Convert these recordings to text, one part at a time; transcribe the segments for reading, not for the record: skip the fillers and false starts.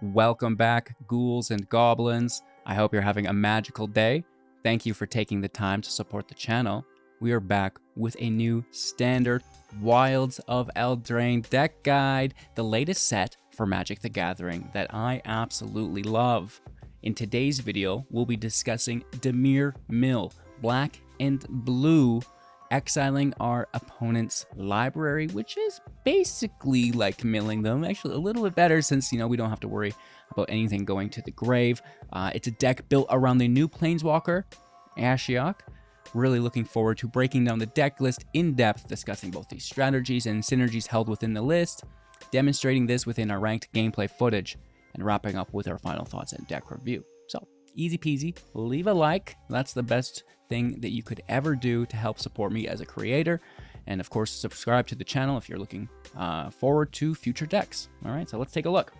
Welcome back, ghouls and goblins. I hope you're having a magical day. Thank you for taking the time to support the channel. We are back with a new standard Wilds of Eldraine deck guide, the latest set for Magic the Gathering that I absolutely love. In today's video, we'll be discussing Dimir Mill, black and blue, exiling our opponent's library, which is basically like milling them. Actually, a little bit better since, we don't have to worry about anything going to the grave. It's a deck built around the new Planeswalker, Ashiok. Really looking forward to breaking down the deck list in depth, discussing both these strategies and synergies held within the list, demonstrating this within our ranked gameplay footage, and wrapping up with our final thoughts and deck review. So, easy peasy, leave a like. That's the best thing that you could ever do to help support me as a creator. And of course, subscribe to the channel if you're looking forward to future decks. All right, so let's take a look.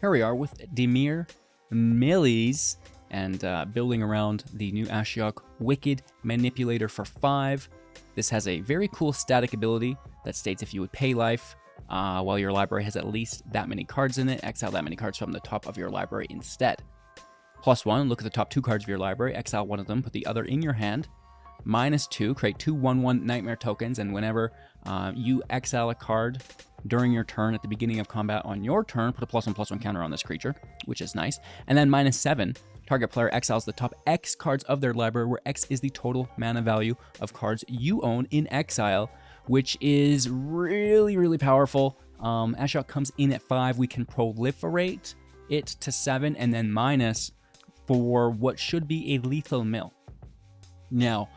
Here we are with Dimir Millies and building around the new Ashiok Wicked Manipulator for 5. This has a very cool static ability that states if you would pay life while your library has at least that many cards in it, exile that many cards from the top of your library instead. +1, look at the top 2 cards of your library, exile one of them, put the other in your hand. -2, create 2 1/1 Nightmare tokens, and whenever you exile a card during your turn at the beginning of combat on your turn, put a +1/+1 counter on this creature, which is nice. And then -7, target player exiles the top X cards of their library, where X is the total mana value of cards you own in exile, which is really, really powerful. Ashiok comes in at 5. We can proliferate it to 7, and then minus for what should be a lethal mill. Now,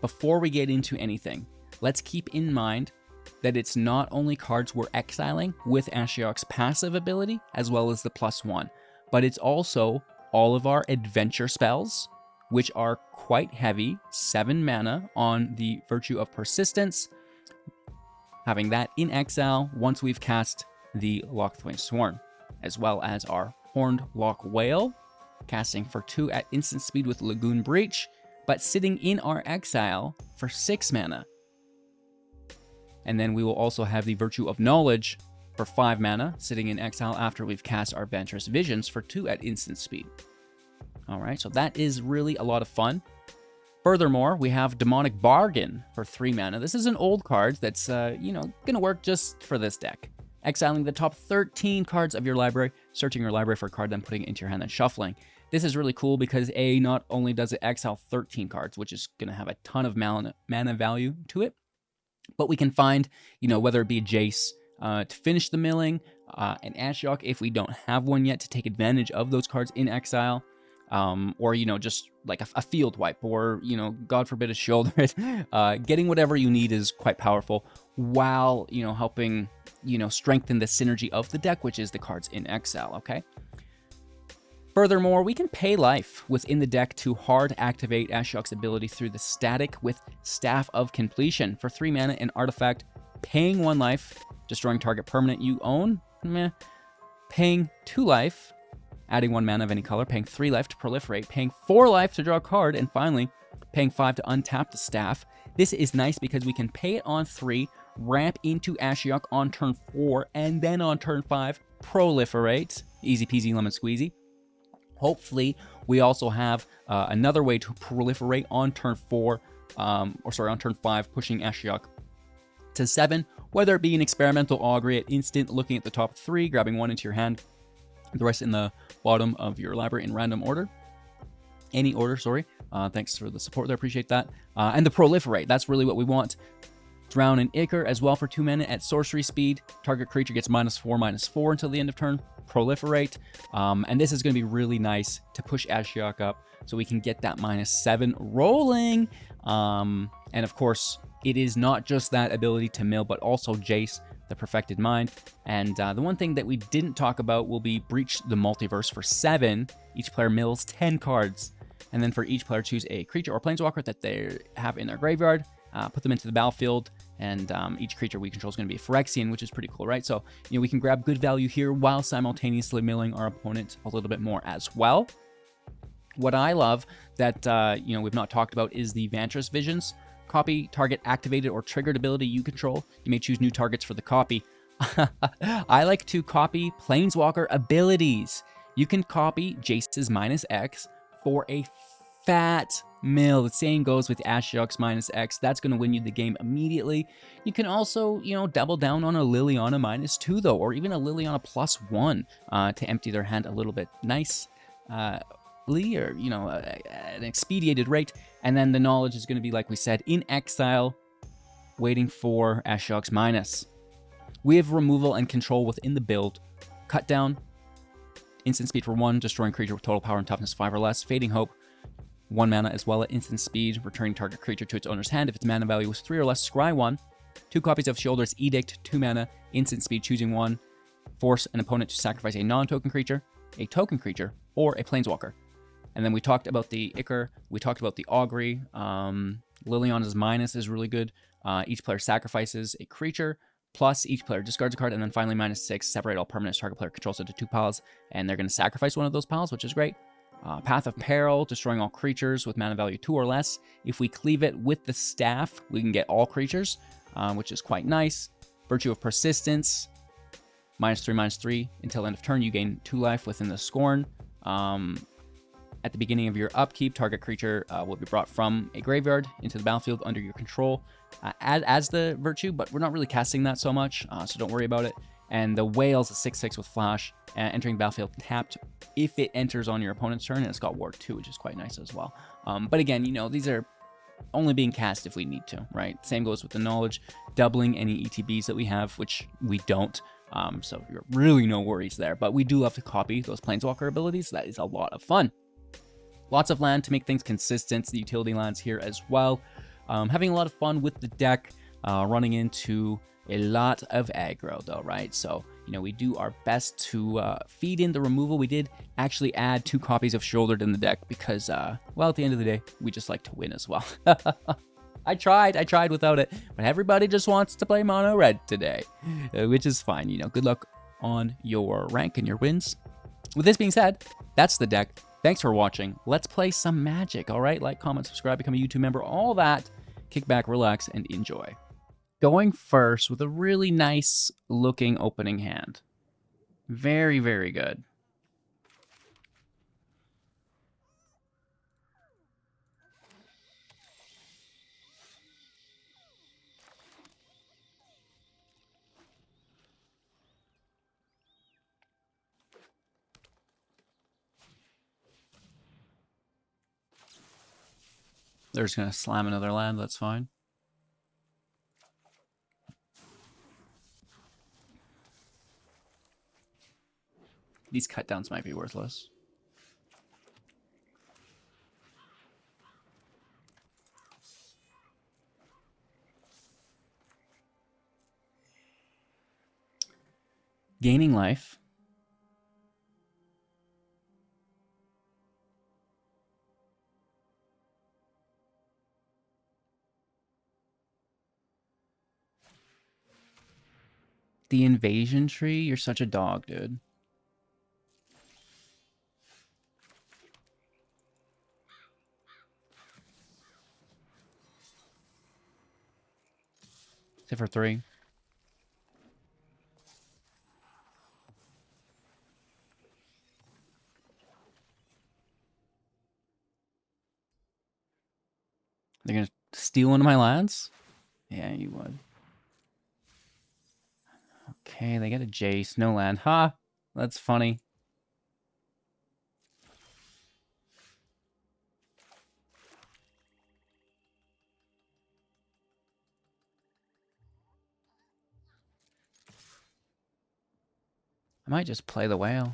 before we get into anything, let's keep in mind that it's not only cards we're exiling with Ashiok's passive ability, as well as the +1, but it's also all of our adventure spells, which are quite heavy, 7 mana on the Virtue of Persistence, having that in exile once we've cast the Locthwain Swarm, as well as our Horned Loch-Whale, casting for 2 at instant speed with Lagoon Breach, but sitting in our exile for 6 mana. And then we will also have the Virtue of Knowledge for 5 mana, sitting in exile after we've cast our Venturous Visions for 2 at instant speed. Alright, so that is really a lot of fun. Furthermore, we have Demonic Bargain for 3 mana. This is an old card that's, gonna work just for this deck. Exiling the top 13 cards of your library, searching your library for a card, then putting it into your hand and shuffling. This is really cool because not only does it exile 13 cards, which is going to have a ton of mana value to it, but we can find, whether it be a Jace to finish the milling, an Ashiok if we don't have one yet to take advantage of those cards in exile, or, just like a field wipe, or, God forbid a Sheoldred. Getting whatever you need is quite powerful while, helping, strengthen the synergy of the deck, which is the cards in exile, okay? Furthermore, we can pay life within the deck to hard activate Ashiok's ability through the static with Staff of Completion for 3 mana and artifact, paying 1 life, destroying target permanent you own, paying 2 life, adding 1 mana of any color, paying 3 life to proliferate, paying 4 life to draw a card, and finally, paying 5 to untap the staff. This is nice because we can pay it on 3, ramp into Ashiok on turn 4, and then on turn 5, proliferate. Easy peasy lemon squeezy. Hopefully, we also have another way to proliferate on turn 4, on turn 5, pushing Ashiok to 7, whether it be an Experimental Augury at instant, looking at the top 3, grabbing 1 into your hand, the rest in the bottom of your library in random order. Any order, sorry. Thanks for the support there, appreciate that. And the proliferate, that's really what we want. Drown and Ichor as well for 2 mana at sorcery speed. Target creature gets -4/-4 until the end of turn. Proliferate. And this is going to be really nice to push Ashiok up so we can get that -7 rolling. And of course, it is not just that ability to mill, but also Jace, the Perfected Mind. And the one thing that we didn't talk about will be Breach the Multiverse for 7. Each player mills 10 cards. And then for each player, choose a creature or planeswalker that they have in their graveyard. Put them into the battlefield, and each creature we control is going to be a Phyrexian, which is pretty cool, right? So, we can grab good value here while simultaneously milling our opponent a little bit more as well. What I love that, we've not talked about is the Venturous Visions. Copy target activated or triggered ability you control. You may choose new targets for the copy. I like to copy Planeswalker abilities. You can copy Jace's -X for a fat mill. The same goes with Ashiok's -X. That's going to win you the game immediately. You can also, double down on a Liliana -2, though, or even a Liliana +1 to empty their hand a little bit nice. Or, an expedited rate. And then the knowledge is going to be, like we said, in exile, waiting for Ashiok's -. We have removal and control within the build. Cut down, instant speed for 1, destroying creature with total power and toughness 5 or less. Fading Hope, 1 mana as well at instant speed, returning target creature to its owner's hand. If its mana value is 3 or less, scry 1. 2 copies of Sheoldred's Edict, 2 mana, instant speed, choosing 1. Force an opponent to sacrifice a non-token creature, a token creature, or a planeswalker. And then we talked about the Ichor, we talked about the Augury. Liliana's minus is really good. Each player sacrifices a creature, plus each player discards a card, and then finally -6, separate all permanents target player controls into 2 piles, and they're going to sacrifice one of those piles, which is great. Path of Peril, destroying all creatures with mana value 2 or less. If we cleave it with the staff, we can get all creatures, which is quite nice. Virtue of Persistence, -3/-3. Until end of turn, you gain 2 life within the Scorn. At the beginning of your upkeep, target creature will be brought from a graveyard into the battlefield under your control as the virtue, but we're not really casting that so much, so don't worry about it. And the Whale's a 6/6 with Flash, entering the battlefield tapped if it enters on your opponent's turn, and it's got Ward 2, which is quite nice as well. But again, these are only being cast if we need to, right? Same goes with the knowledge, doubling any ETBs that we have, which we don't. So you're really no worries there, but we do love to copy those Planeswalker abilities. That is a lot of fun. Lots of land to make things consistent. The utility lands here as well. Having a lot of fun with the deck, running into a lot of aggro though, right? So, we do our best to feed in the removal. We did actually add 2 copies of Sheoldred in the deck because, well, at the end of the day, we just like to win as well. I tried without it, but everybody just wants to play mono red today, which is fine. Good luck on your rank and your wins. With this being said, that's the deck. Thanks for watching. Let's play some Magic, all right? Like, comment, subscribe, become a YouTube member, all that. Kick back, relax, and enjoy. Going first with a really nice looking opening hand. Very, very good. They're just going to slam another land, that's fine. These cut downs might be worthless. Gaining life. The invasion tree? You're such a dog, dude. Sit for 3. They're going to steal one of my lands? Yeah, you would. Okay, they get a Jace, no land. Ha! That's funny. I might just play the whale.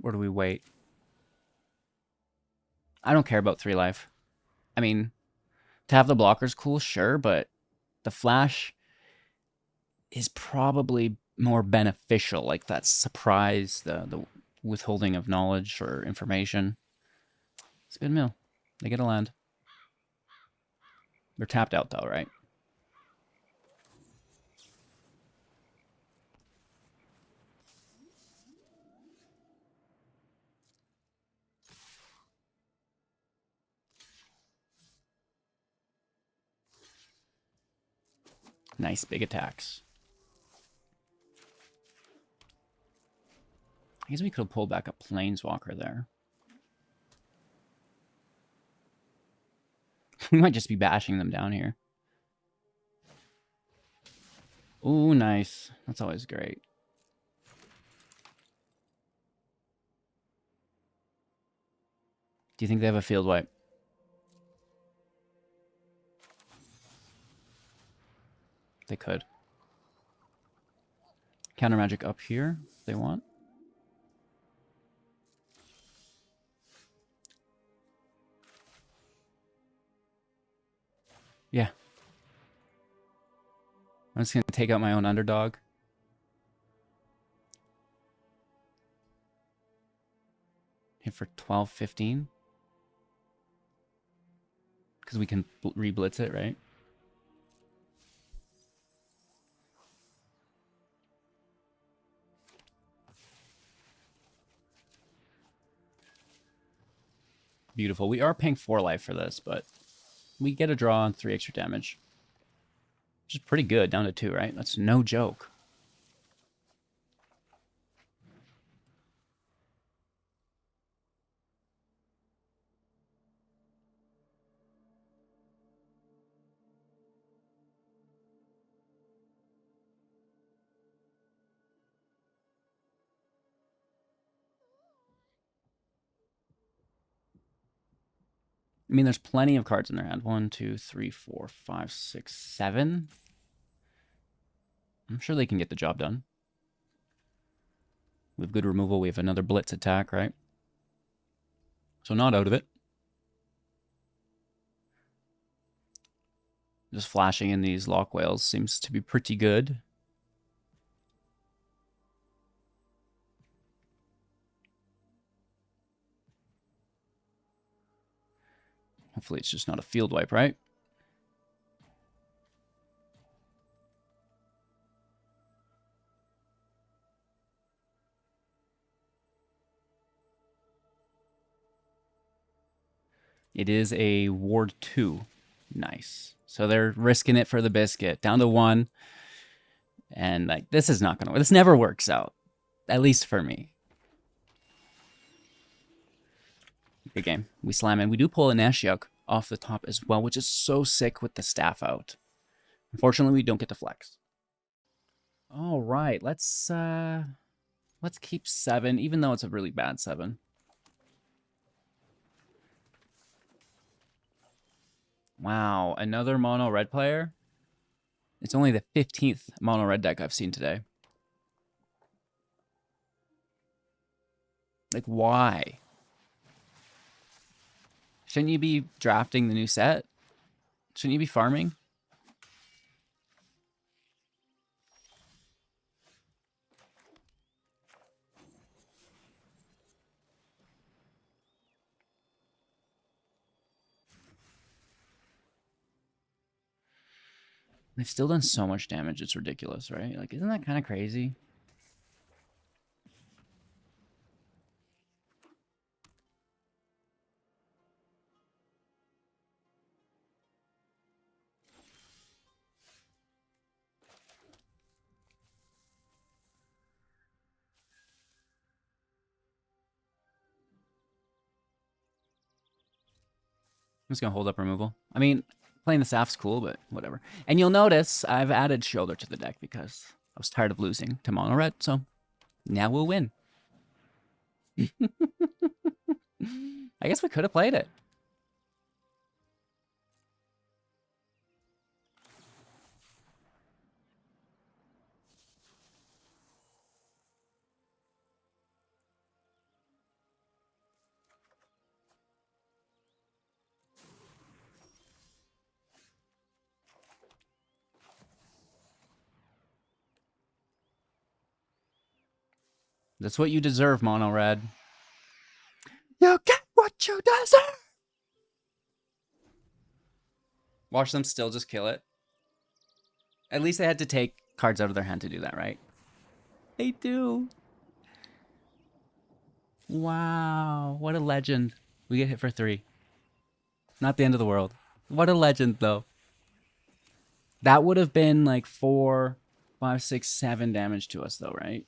Or do we wait? I don't care about 3 life. I mean, to have the blockers cool, sure, but the flash is probably more beneficial. Like that surprise, the withholding of knowledge or information. It's a good mill. They get a land. They're tapped out though, right? Nice big attacks. I guess we could have pulled back a Planeswalker there. We might just be bashing them down here. Ooh, nice. That's always great. Do you think they have a field wipe? They could. Counter magic up here if they want. Yeah. I'm just going to take out my own underdog. Hit for 12, 15. Because we can re-blitz it, right? Beautiful. We are paying 4 life for this, but we get a draw on 3 extra damage. Which is pretty good, down to 2, right? That's no joke. I mean, there's plenty of cards in their hand. 1, 2, 3, 4, 5, 6, 7. I'm sure they can get the job done. We have good removal. We have another blitz attack, right? So not out of it. Just flashing in these Loch-Whales seems to be pretty good. Hopefully it's just not a field wipe, right? It is a Ward 2. Nice. So they're risking it for the biscuit. Down to 1. And like, this is not going to work. This never works out. At least for me. Good game. We slam in. We do pull an Ashiok off the top as well, which is so sick with the staff out. Unfortunately, we don't get to flex. All right, let's keep 7, even though it's a really bad 7. Wow, another mono red player? It's only the 15th mono red deck I've seen today. Like, why? Shouldn't you be drafting the new set? Shouldn't you be farming? They've still done so much damage, it's ridiculous, right? Like, isn't that kind of crazy? I'm just going to hold up removal. I mean, playing the Staff's cool, but whatever. And you'll notice I've added Sheoldred to the deck because I was tired of losing to mono red, so now we'll win. I guess we could have played it. That's what you deserve, mono red. You get what you deserve! Watch them still just kill it. At least they had to take cards out of their hand to do that, right? They do. Wow, what a legend. We get hit for 3. Not the end of the world. What a legend, though. That would have been like 4, 5, 6, 7 damage to us, though, right?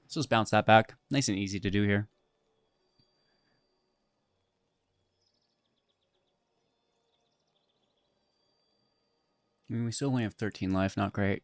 Let's just bounce that back. Nice and easy to do here. I mean, we still only have 13 life. Not great.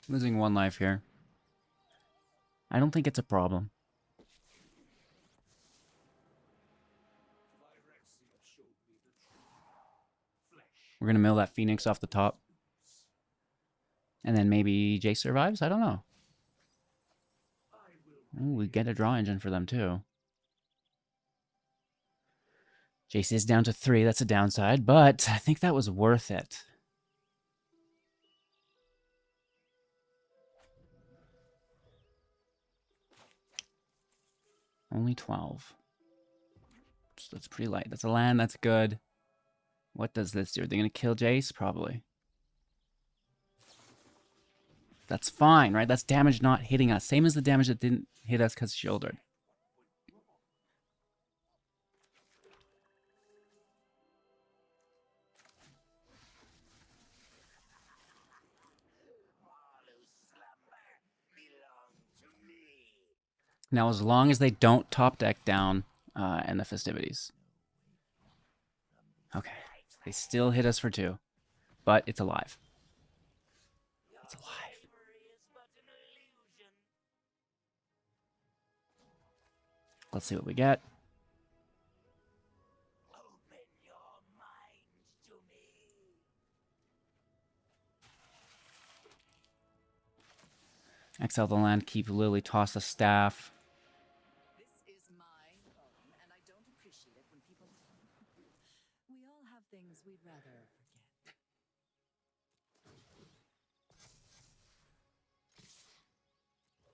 Losing 1 life here. I don't think it's a problem. We're going to mill that Phoenix off the top. And then maybe Jace survives? I don't know. Ooh, we get a draw engine for them, too. Jace is down to 3. That's a downside, but I think that was worth it. Only 12. So that's pretty light. That's a land. That's good. What does this do? Are they going to kill Jace? Probably. That's fine, right? That's damage not hitting us. Same as the damage that didn't hit us because Sheoldred. Now, as long as they don't top deck down in the festivities. Okay. They still hit us for 2. But it's alive. It's alive. Let's see what we get. Exile the land, keep Lily, toss the staff. This is my home, and I don't appreciate it when people... We all have things we'd rather forget.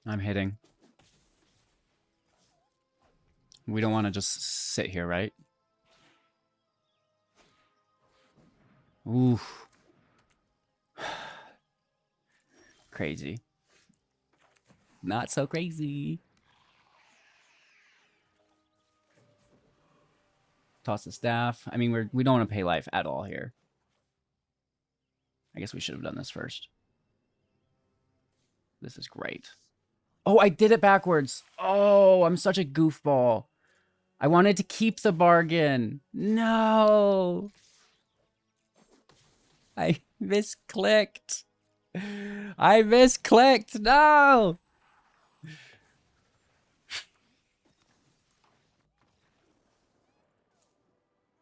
I'm hitting. We don't want to just sit here, right? Ooh. Crazy. Not so crazy. Toss the staff. I mean, we don't want to pay life at all here. I guess we should have done this first. This is great. Oh, I did it backwards. Oh, I'm such a goofball. I wanted to keep the bargain. No. I misclicked. I misclicked. No.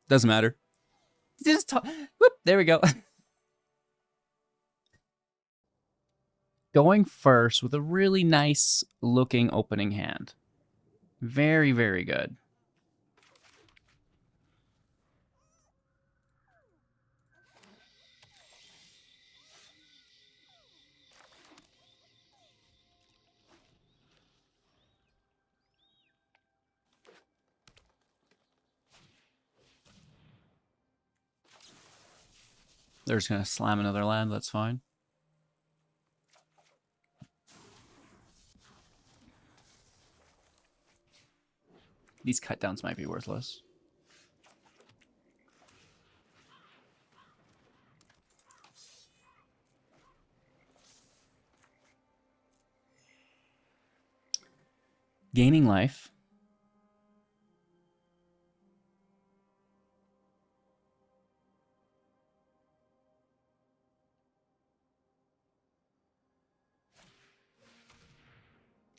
Doesn't matter. Just whoop, there we go. Going first with a really nice looking opening hand. Very, very good. They're just going to slam another land. That's fine. These cut downs might be worthless. Gaining life.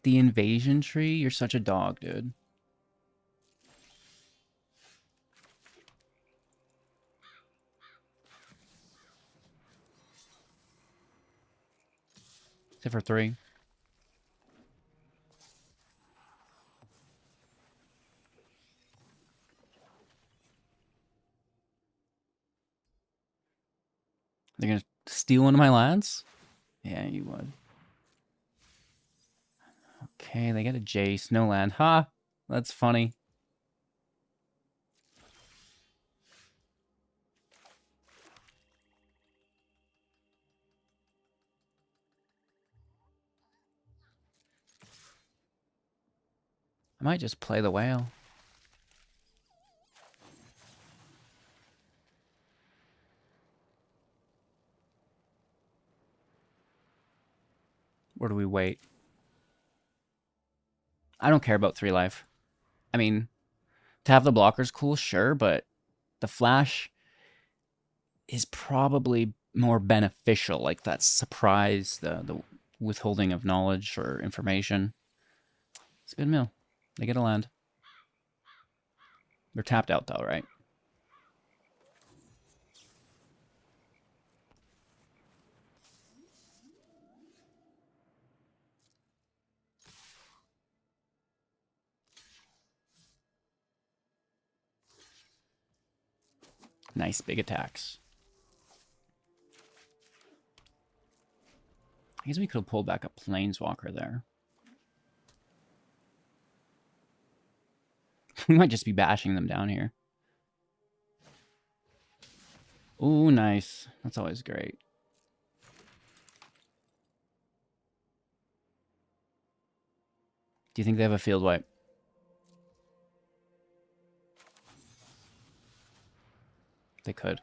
the invasion tree? You're such a dog, dude. Sit for 3. They're gonna steal one of my lands? Yeah, you would. Okay, they get a Jace, no land. Ha! That's funny. I might just play the whale. Or do we wait? I don't care about 3 life. I mean, to have the blockers cool, sure, but the flash is probably more beneficial. Like that surprise, the withholding of knowledge or information. It's a good mill. They get a land. They're tapped out though, right? Nice big attacks. I guess we could have pulled back a Planeswalker there. We might just be bashing them down here. Ooh, nice. That's always great. Do you think they have a field wipe? They could.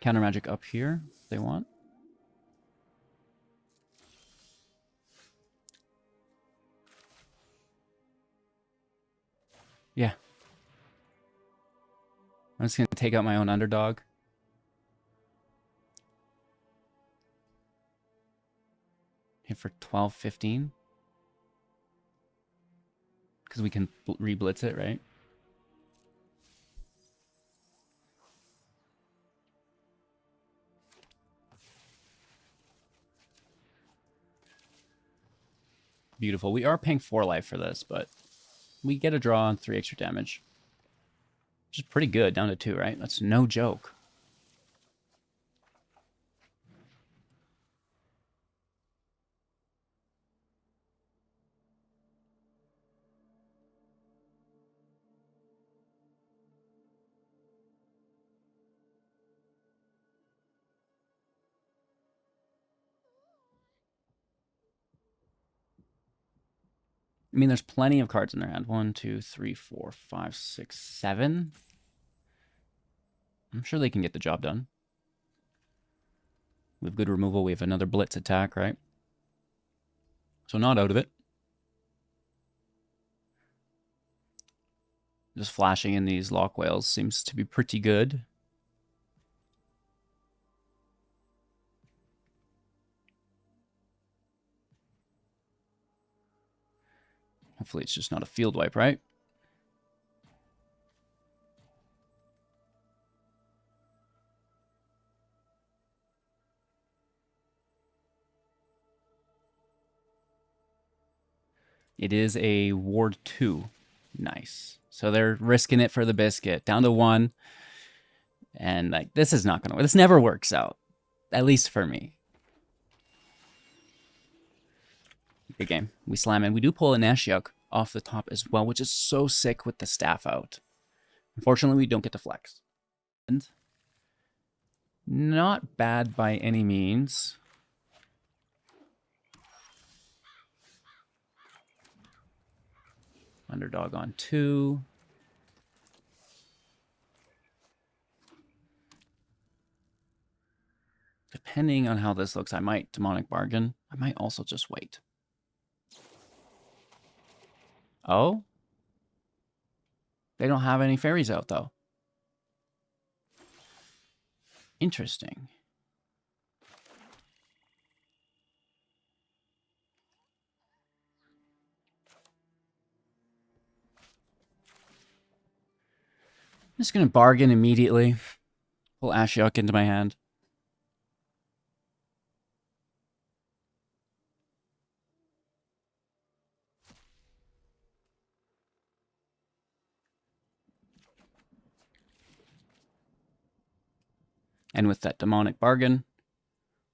Counter magic up here if they want. Yeah. I'm just going to take out my own underdog. Hit for 12, 15. Because we can re-blitz it, right? Beautiful. We are paying 4 life for this, but we get a draw on 3 extra damage. Which is pretty good, down to 2, right? That's no joke. I mean, there's plenty of cards in their hand. 1, 2, 3, 4, 5, 6, 7. I'm sure they can get the job done. We have good removal. We have another blitz attack, right? So not out of it. Just flashing in these Loch-Whales seems to be pretty good. Hopefully it's just not a field wipe, right? It is a Ward 2. Nice. So they're risking it for the biscuit. Down to 1. And like this is not going to work. This never works out. At least for me. Good game. We slam in. We do pull an Ashiok off the top as well, which is so sick with the staff out. Unfortunately, we don't get to flex. And not bad by any means. Underdog on 2. Depending on how this looks, I might Demonic Bargain. I might also just wait. Oh? They don't have any fairies out, though. Interesting. just going to bargain immediately. Pull Ashiok into my hand. And with that demonic bargain,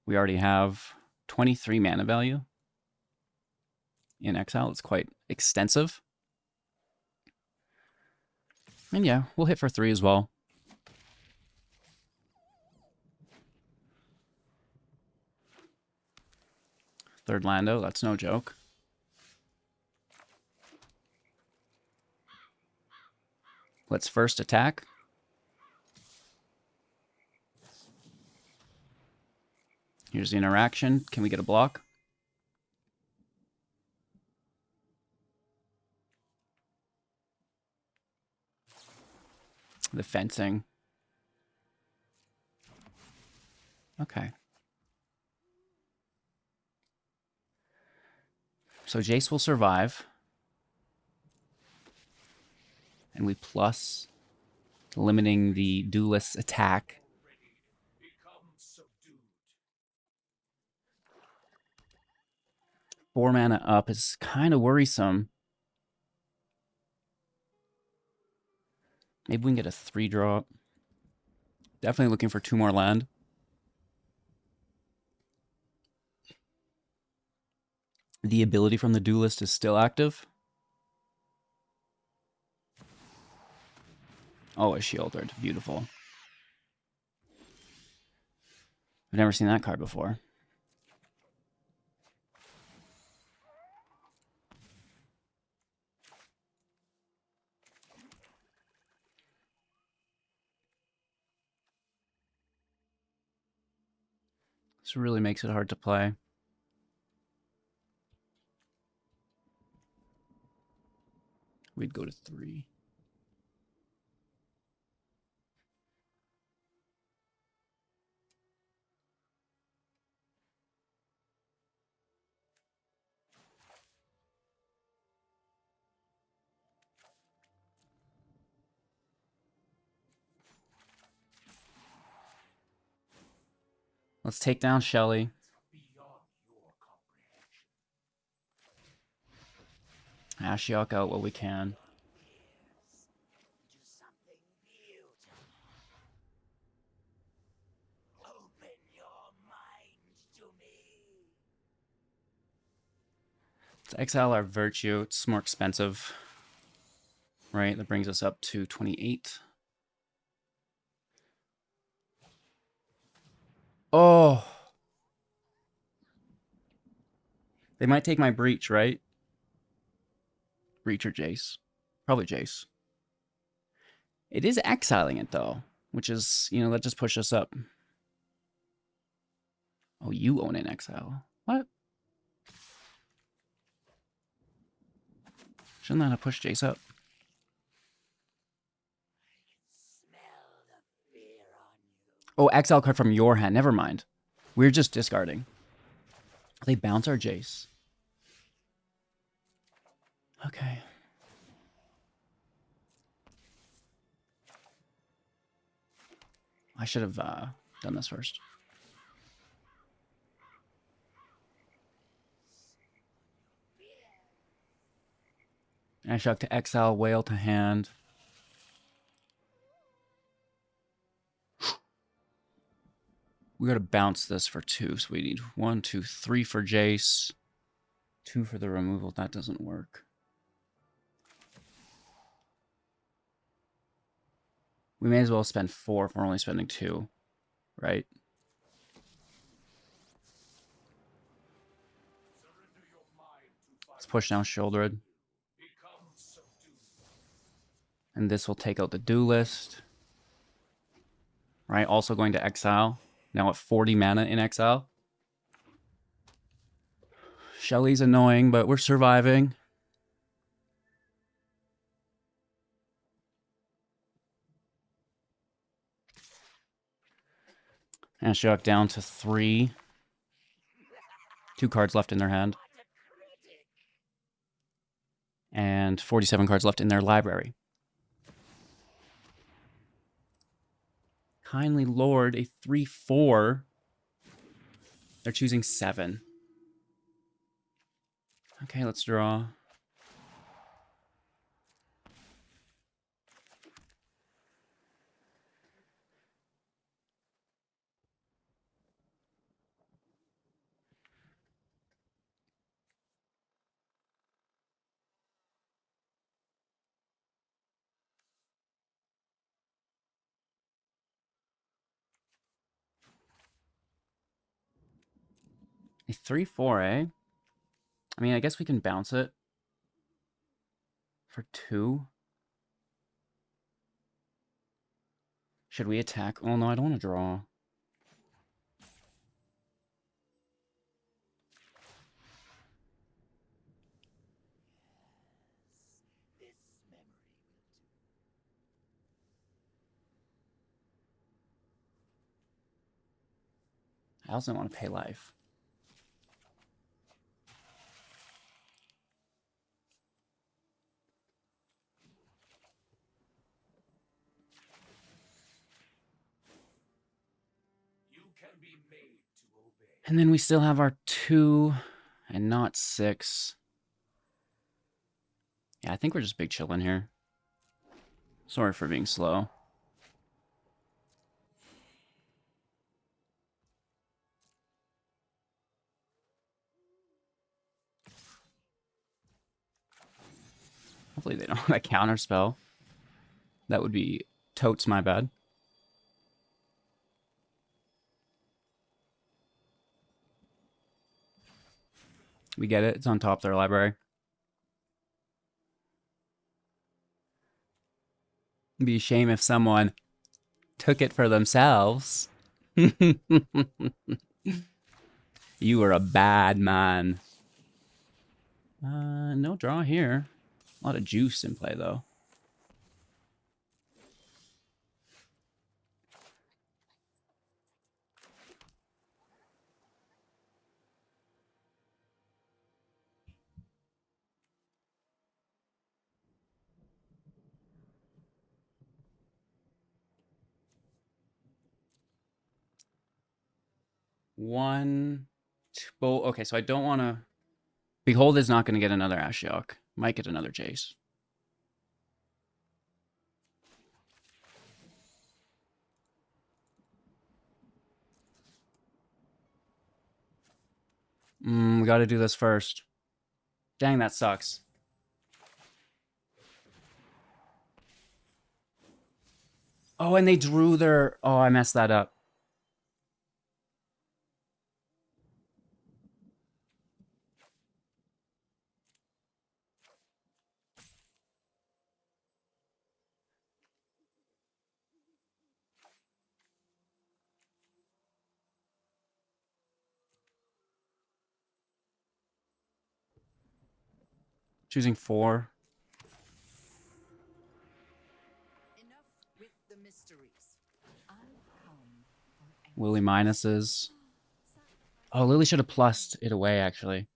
we already have 23 mana value in exile. It's quite extensive. And yeah, we'll hit for 3 as well. Third Lando, that's no joke. Let's first attack. Here's the interaction. Can we get a block? The fencing. Okay. So Jace will survive. And we plus limiting the duelist's attack. 4 mana up is kind of worrisome. Maybe we can get a 3-drop. Definitely looking for 2 more land. The ability from the duelist is still active. Oh, a Sheoldred. Beautiful. I've never seen that card before. This really makes it hard to play. We'd go to 3. Let's take down Shelly. Ashiok out what we can. Let's exile our Virtue. It's more expensive. Right, that brings us up to 28. Oh. They might take my Breach, right? Breach or Jace. Probably Jace. It is exiling it, though. Which is, you know, that just pushed us up. Oh, you own an exile. What? Shouldn't that have pushed Jace up? Oh, exile card from your hand. Never mind. We're just discarding. They bounce our Jace. Okay. I should have done this first. Ashiok to exile, Whale to hand. We gotta bounce this for 2, so we need 1, 2, 3 for Jace. 2 for the removal. That doesn't work. We may as well spend 4 if we're only spending 2, right? Let's push down Sheoldred. And this will take out the duelist. Right, also going to exile. Now at 40 mana in exile. Shelly's annoying, but we're surviving. Ashiok down to 3. 2 cards left in their hand. And 47 cards left in their library. Kindly Lord, a 3/4. They're choosing 7. Okay, let's draw. A 3/4, eh? I mean, I guess we can bounce it for 2. Should we attack? Oh, no, I don't want to draw. I also want to pay life. And then we still have our 2 and not 6. Yeah, I think we're just big chilling here. Sorry for being slow. Hopefully they don't have that counter spell. That would be totes my bad. We get it. It's on top of their library. It'd be a shame if someone took it for themselves. You were a bad man. No draw here. A lot of juice in play, though. One, two, okay, so I don't want to... Behold is not going to get another Ashiok. Might get another Jace. We got to do this first. Dang, that sucks. Oh, and they drew their... Oh, I messed that up. Choosing 4. Enough with the mysteries. I've come for Lily minuses. Oh, Lily should have plussed it away, actually.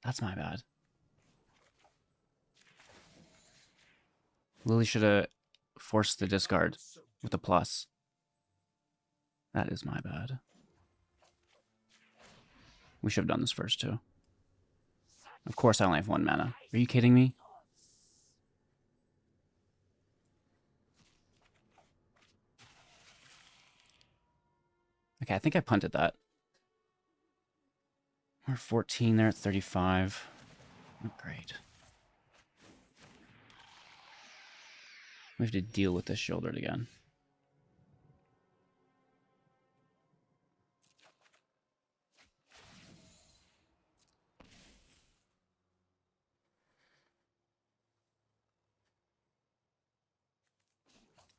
That's my bad. Lily should have forced the discard with a plus. That is my bad. We should have done this first, too. Of course I only have 1 mana. Are you kidding me? Okay, I think I punted that. We're 14 there at 35. Oh, great. We have to deal with this Sheoldred again.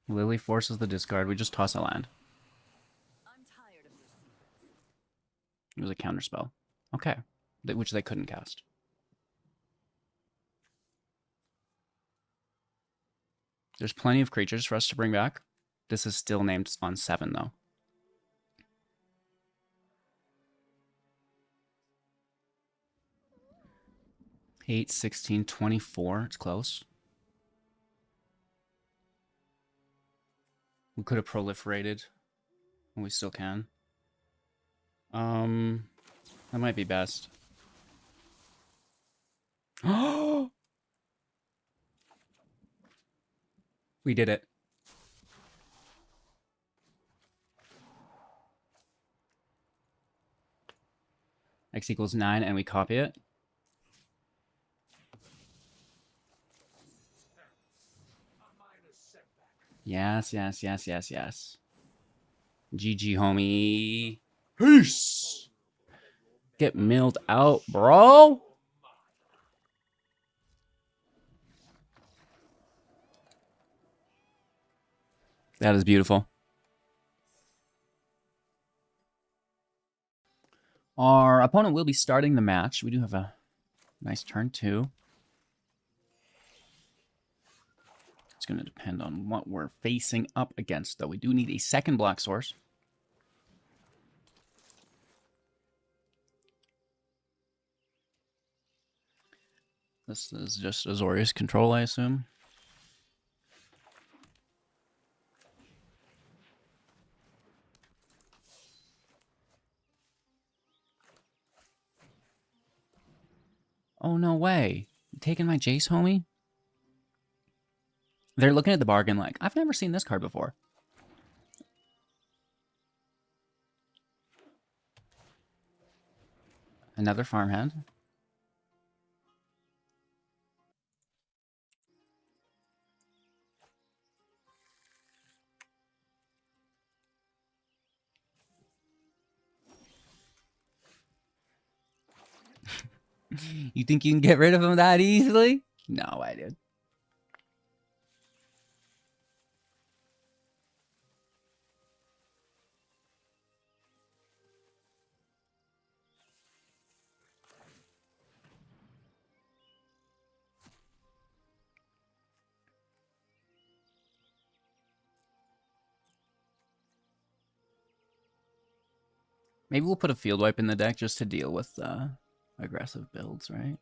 Lily forces the discard. We just toss a land. I'm tired of this. It was a counterspell. Okay. Which they couldn't cast. There's plenty of creatures for us to bring back. This is still named on 7, though. Eight, 16, 24. It's close. We could have proliferated. And we still can. That might be best. Oh! We did it. X equals 9 and we copy it. Yes, yes, yes, yes, yes. GG, homie. Peace. Get milled out, bro. That is beautiful. Our opponent will be starting the match. We do have a nice turn, too. It's going to depend on what we're facing up against, though. We do need a second black source. This is just Azorius control, I assume. Oh, no way. You taking my Jace, homie? They're looking at the bargain like, I've never seen this card before. Another farmhand. You think you can get rid of him that easily? No, I did. Maybe we'll put a field wipe in the deck just to deal with aggressive builds, right?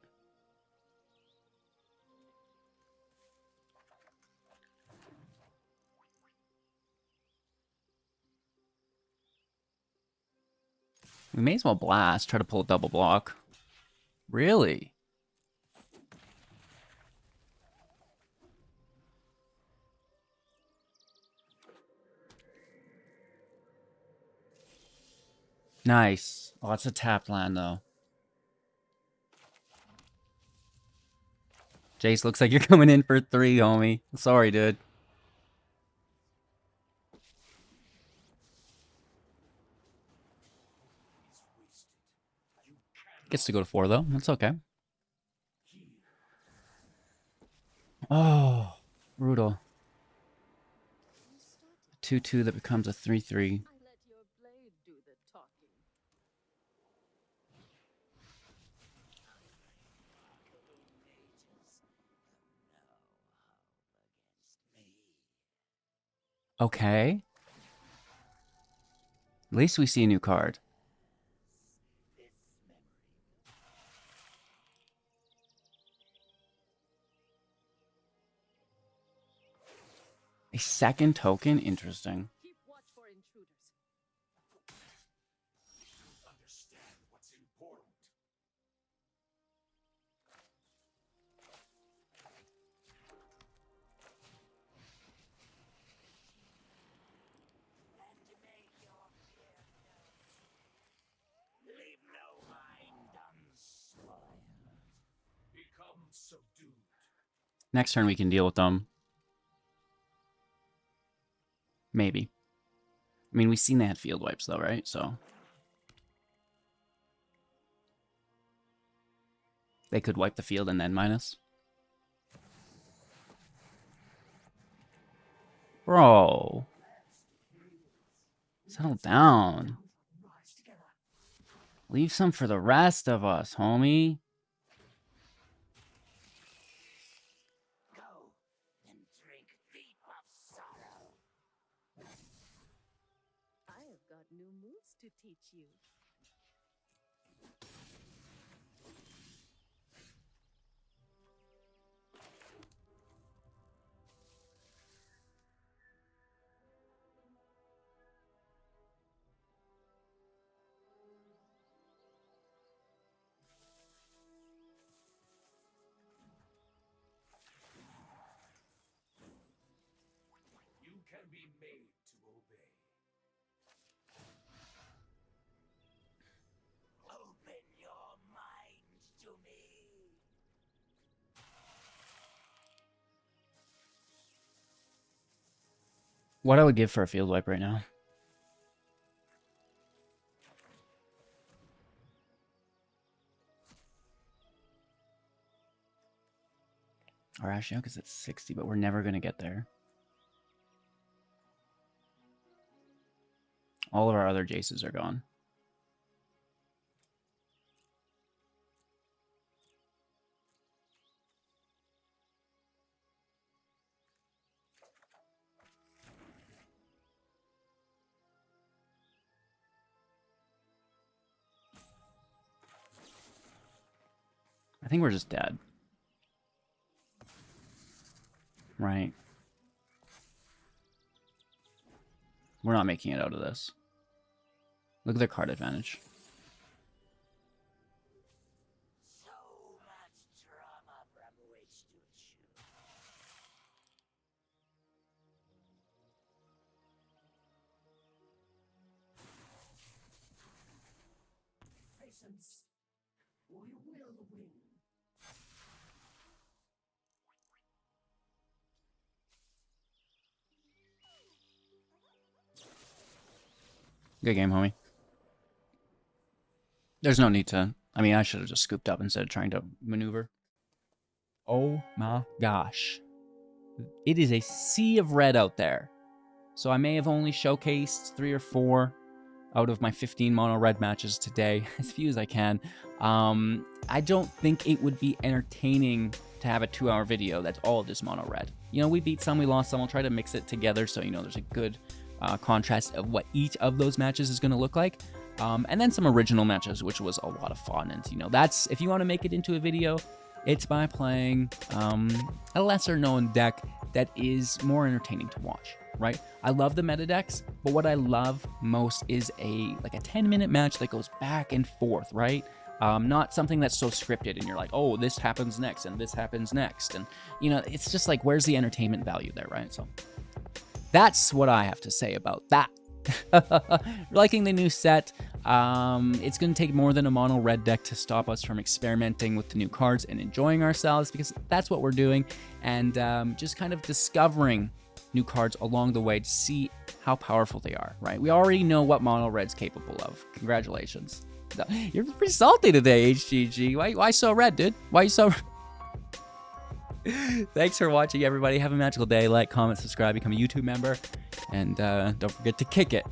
We may as well blast, try to pull a double block. Really? Nice. Oh, that's a tap land, though. Jace, looks like you're coming in for 3, homie. Sorry, dude. Gets to go to 4, though. That's okay. Oh, brutal. 2/2 that becomes a 3/3. Okay. At least we see a new card. A second token? Interesting. Keep watch for intruders. Understand what's important. And make your fear known. Leave no mind unspoiled. Become subdued. Next turn we can deal with them. Maybe. I mean, we've seen they had field wipes, though, right? So they could wipe the field and then minus. Bro. Settle down. Leave some for the rest of us, homie. Go and drink deep of sorrow. I have got new moves to teach you. can be made to obey. Open your mind to me. What I would give for a field wipe right now. Our Ashiok is at 60, but we're never going to get there. All of our other Jaces are gone. I think we're just dead. Right. We're not making it out of this. Look at their card advantage. So much drama from which to choose. Patience. We will win. Good game, homie. There's no need to... I mean, I should have just scooped up instead of trying to maneuver. Oh my gosh. It is a sea of red out there. So I may have only showcased 3 or 4 out of my 15 mono red matches today. As few as I can. I don't think it would be entertaining to have a 2-hour video that's all just mono red. You know, we beat some, we lost some. I'll try to mix it together so, you know, there's a good... contrast of what each of those matches is going to look like, and then some original matches, which was a lot of fun. And you know, that's, if you want to make it into a video, it's by playing a lesser known deck that is more entertaining to watch, right? I love the meta decks, but what I love most is a 10-minute match that goes back and forth, right? Not something that's so scripted and you're like, oh, this happens next and this happens next, and you know, it's just like, where's the entertainment value there, right? So that's what I have to say about that. Liking the new set. It's going to take more than a mono red deck to stop us from experimenting with the new cards and enjoying ourselves, because that's what we're doing, and just kind of discovering new cards along the way to see how powerful they are, right? We already know what mono red's capable of. Congratulations. You're pretty salty today, HGG. Why so red, dude? Why you so... Thanks for watching, everybody. Have a magical day. Like, comment, subscribe, become a YouTube member, and don't forget to kick it.